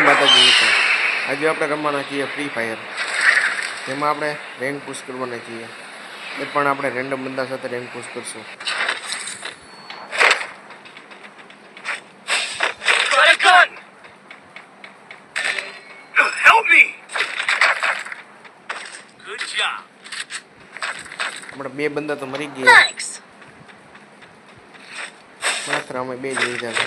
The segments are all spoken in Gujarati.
માતાજી મિત્રો, આજે આપણે રમવાના છીએ ફ્રી ફાયર, જેમાં આપણે રેન્ક પુશ કરવાના છીએ. એ પણ આપણે રેન્ડમ બંદા સાથે રેન્ક પુશ કરશું. આપણે બે બંદા તો મરી ગયા, માત્ર અમે બે જ લીધા છે.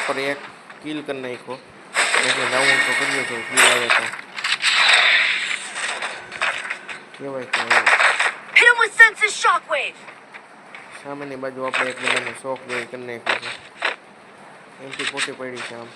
ઉપર એક કિલ કરી નાખ્યો, ડાઉન તો કર્યો તો કિલ આવે તો કહેવાય કે સામેની બાજુ આપણે એક બધાને શોક વેવ કરી નાખ્યો છે. એમથી પોટી પડી છે આમ.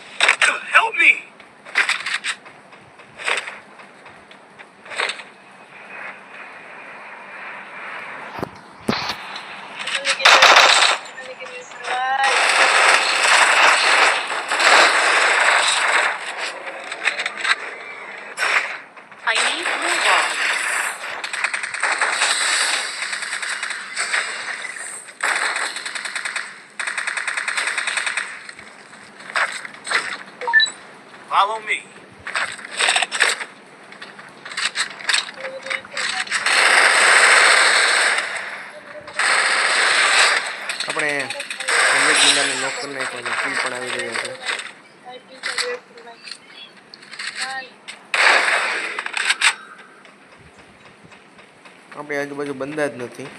Follow me. આપણે જિલ્લાને નોક કરી નાખ્યો, ફૂલ પણ આવી રહ્યો છે. આપણે આજુબાજુ બંદા જ નથી,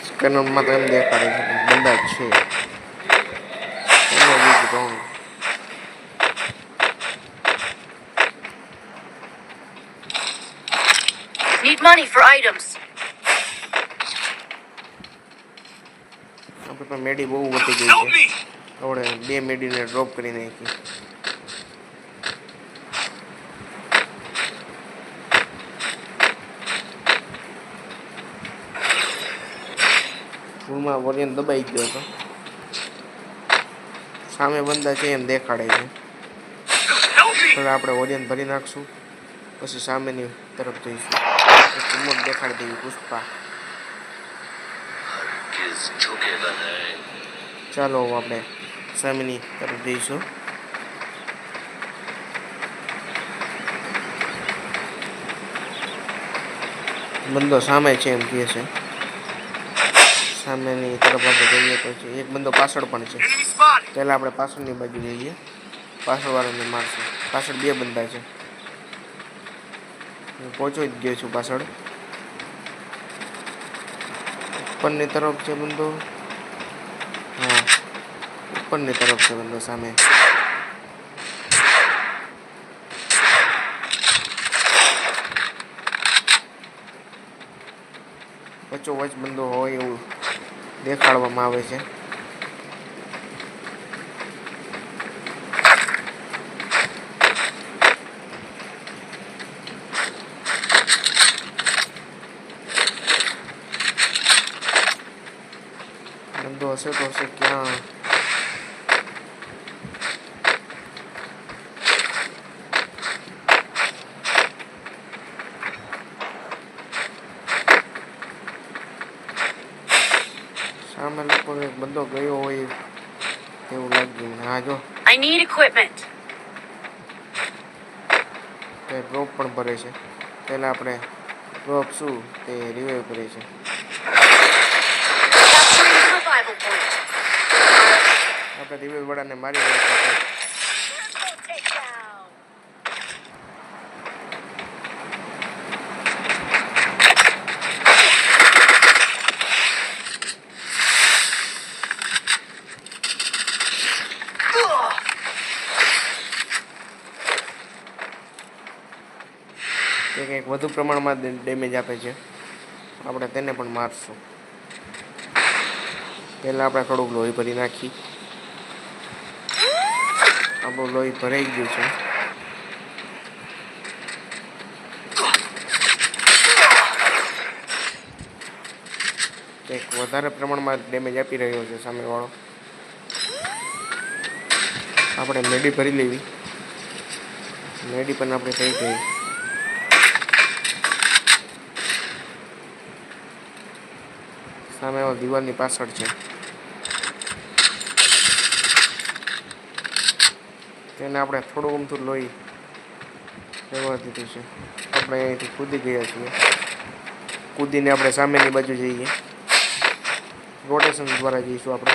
સ્કેનરમાં તો એમ દેખાડે છે બંદા જ છે. Need money for items. આપણે પણ મેડી બહુ વધી ગઈ છે. આપણે બે મેડીને ડ્રોપ કરી નાખી. ફૂલમાં વોરિયન દબાઈ ગયો હતો. સામે બંદા છે એમ દેખાડે છે. હવે આપણે વોરિયન ભરી નાખશું, પછી સામેની તરફ જઈશું. રિમોટ દેખાડી દેવી પુષ્પા. ચાલો આપણે સામેની તરફ જઈશું. બંદો સામે છે એમ કહે છે. સામેની તરફ આપણે જઈએ તો છે. એક બંદો પાછળ પણ છે. પહેલાં આપણે પાછળની બાજુ જઈએ, પાછળવાળાને મારશું. પાછળ બે બંદા છે. હું પહોંચી જ ગયો છું પાછળ. ઉપરની તરફ છે બંદો. હા, ઉપરની તરફ છે બંદો સામે. વચ્ચોવચ બંદો હોય એવું દેખાડવામાં આવે છે. બંદો હશે તો હશે ક્યાં? સામે લગભગ એક બંદો ગયો હોય એવું લાગ્યું. હા જો, I need equipment. તે ડ્રોપ પણ ભરે છે. પહેલાં આપણે ડ્રોપ શું તે રિવાઈવ કરે છે. આપણે રિવાઈવ વાળાને મારી રહ્યા છે. તે કંઈક વધુ પ્રમાણમાં ડેમેજ આપે છે. આપણે તેને પણ મારશું. પહેલાં આપણે થોડુંક લોહી ભરી નાખી. આપણું લોહી ભરાઈ ગયું છે. એક વધારે પ્રમાણમાં ડેમેજ આપી રહ્યો છે સામેવાળો. આપણે મેડી ભરી લેવી. મેડી પણ આપણે થઈ ગઈ. સામેવાળો દિવાલની પાછળ છે. તેને આપણે થોડું અમથું લોહી લેવા દીધું છે. આપણે અહીંથી કૂદી ગયા છીએ. કૂદીને આપણે સામેની બાજુ જઈએ. રોટેશન દ્વારા જઈશું આપણે.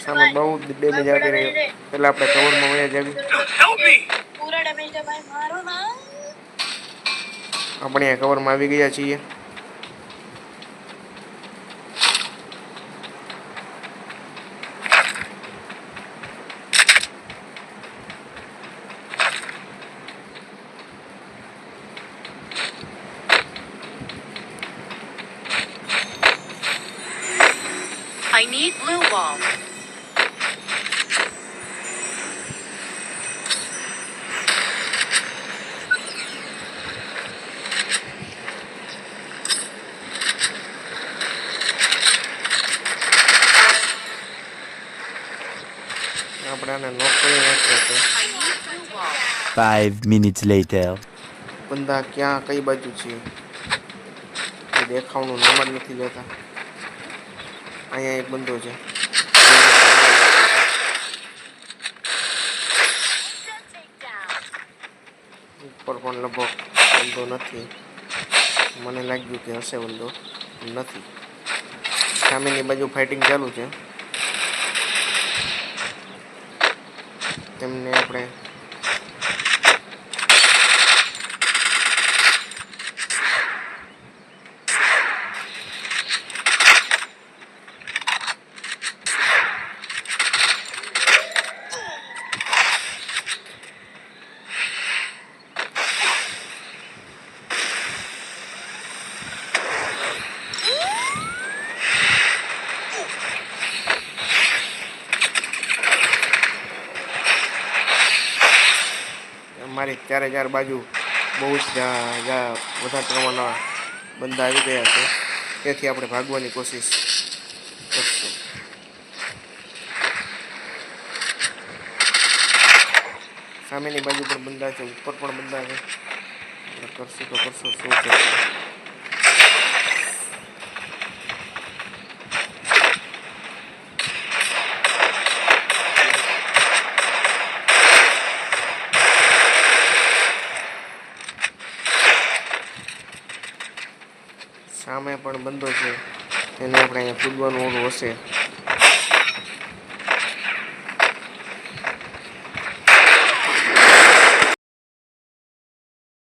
સામે બહુ ડેમેજ આપી રહ્યો. પહેલાં આપણે કવરમાં વયા જાવી. पूरा डैमेज है भाई मारो ना. આપણે અહીંયા કવરમાં આવી ગયા છીએ. I need blue ball. આપણે આને નોક કરી નાખ્યો છે. I need blue ball. 5 minutes later. બંદા ક્યાં કઈ બાજુ છે એ દેખાવાનું નામ જ નથી લેતા. અહીંયા એક બંદો છે. ઉપર પણ લગભગ બંદો નથી. મને લાગ્યું કે હશે બંદો, નથી. સામેની બાજુ ફાઇટિંગ ચાલુ છે. તેમને આપણે મારી ચારે ચાર બાજુ બહુ જ વધારે પ્રમાણના બંદા આવી ગયા છે. તેથી આપણે ભાગવાની કોશિશ કરશું. સામેની બાજુ પણ બંદા છે, ઉપર પણ બંદા છે. કરશું તો કરશું શું કરશું. સામે પણ બંધો છે. તેને આપણે અહીંયા કૂદવાનું ઓલું હશે.